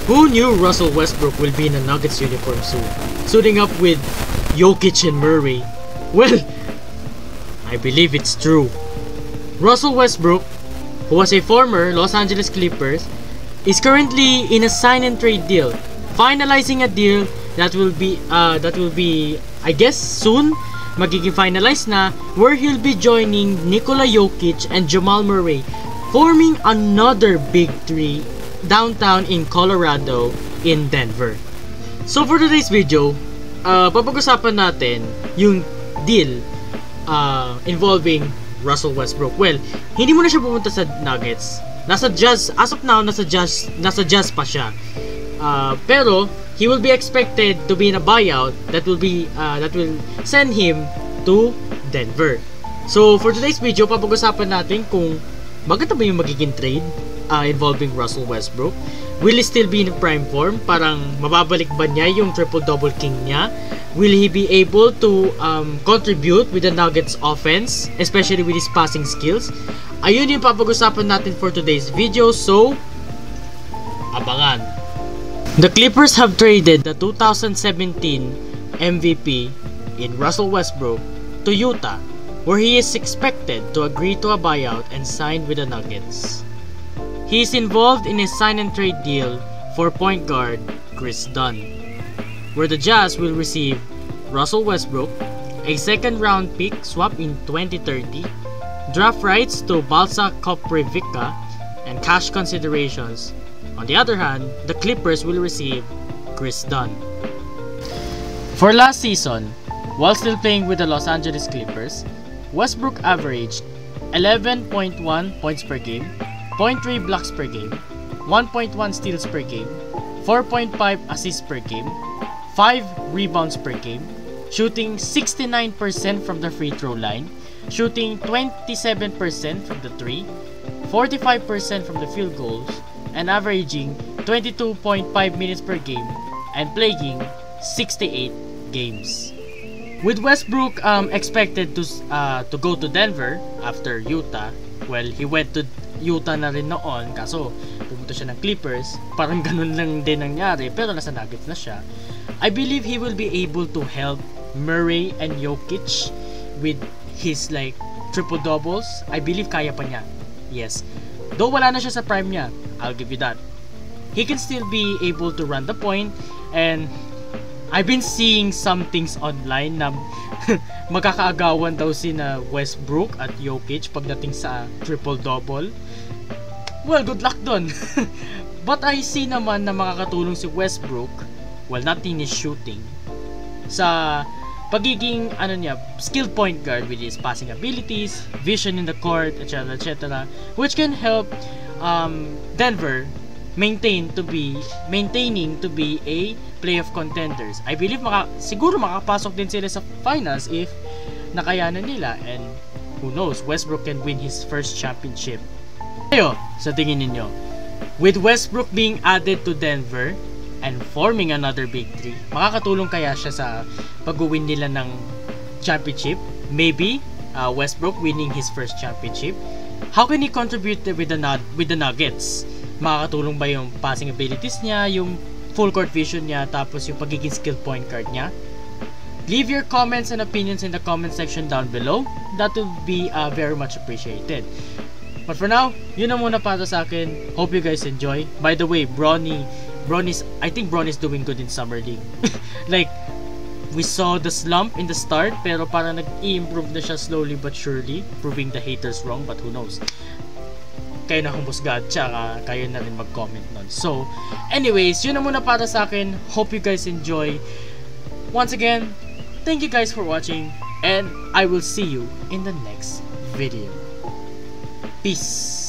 Who knew Russell Westbrook will be in a Nuggets uniform soon, suiting up with Jokic and Murray? Well, I believe it's true. Russell Westbrook, who was a former Los Angeles Clippers, is currently in a sign and trade deal, finalizing a deal that will be I guess soon magiging finalized na, where he'll be joining Nikola Jokic and Jamal Murray, forming another big three downtown in Colorado in Denver. So for today's video, papag-usapan natin yung deal involving Russell Westbrook. Well, hindi mo na siya pumunta sa Nuggets. Nasa Jazz, as of now, nasa Jazz pa siya. Pero he will be expected to be in a buyout that will send him to Denver. So for today's video, papag-usapan natin kung maganda ba yung magiging trade involving Russell Westbrook. Will he still be in prime form? Parang mababalik ba niya yung triple-double king niya? Will he be able to contribute with the Nuggets offense, especially with his passing skills? Ayun yung papag-usapan natin for today's video, so abangan. The Clippers have traded the 2017 MVP in Russell Westbrook to Utah, where he is expected to agree to a buyout and sign with the Nuggets. He is involved in a sign and trade deal for point guard Chris Dunn, where the Jazz will receive Russell Westbrook, a second-round pick swap in 2030, draft rights to Balsa Koprivica, and cash considerations. On the other hand, the Clippers will receive Chris Dunn. For last season, while still playing with the Los Angeles Clippers, Westbrook averaged 11.1 points per game, 0.3 blocks per game, 1.1 steals per game, 4.5 assists per game, 5 rebounds per game, shooting 69% from the free throw line, shooting 27% from the 3, 45% from the field goals, and averaging 22.5 minutes per game and playing 68 games. With Westbrook expected to go to Denver after Utah, well, he went to Utah na rin noon, kaso pumunta siya ng Clippers, parang ganun lang din nangyari, pero nasa Nuggets na siya. I believe he will be able to help Murray and Jokic with his like triple doubles. I believe kaya pa niya. Yes. Though wala na siya sa prime niya, I'll give you that. He can still be able to run the point, and I've been seeing some things online na magkakaagawan daw sina Westbrook at Jokic pagdating sa triple-double. Well, good luck dun. But I see naman na makakatulong si Westbrook, well, not in his shooting, sa pagiging skilled point guard with his passing abilities, vision in the court, etc., etc., which can help Denver maintaining to be a playoff contenders. I believe siguro makapasok din sila sa finals if nakayanan nila, and who knows, Westbrook can win his first championship. Kayo, sa tingin ninyo, with Westbrook being added to Denver and forming another big three, makakatulong kaya siya sa pag-win nila ng championship? Maybe Westbrook winning his first championship. How can he contribute with the Nuggets? Makakatulong ba yung passing abilities niya, yung full court vision niya, tapos yung pagiging skilled point guard niya? Leave your comments and opinions in the comment section down below. That will be very much appreciated. But for now, yun na muna para sa akin. Hope you guys enjoy. By the way, I think Bronny's doing good in Summer League. Like, we saw the slump in the start, pero parang nag-i-improve na siya slowly but surely, proving the haters wrong, but who knows. Kayo na humusga, tsaka kayo na rin mag-comment nun. So, anyways, yun na muna para sa akin. Hope you guys enjoy. Once again, thank you guys for watching, and I will see you in the next video. Peace.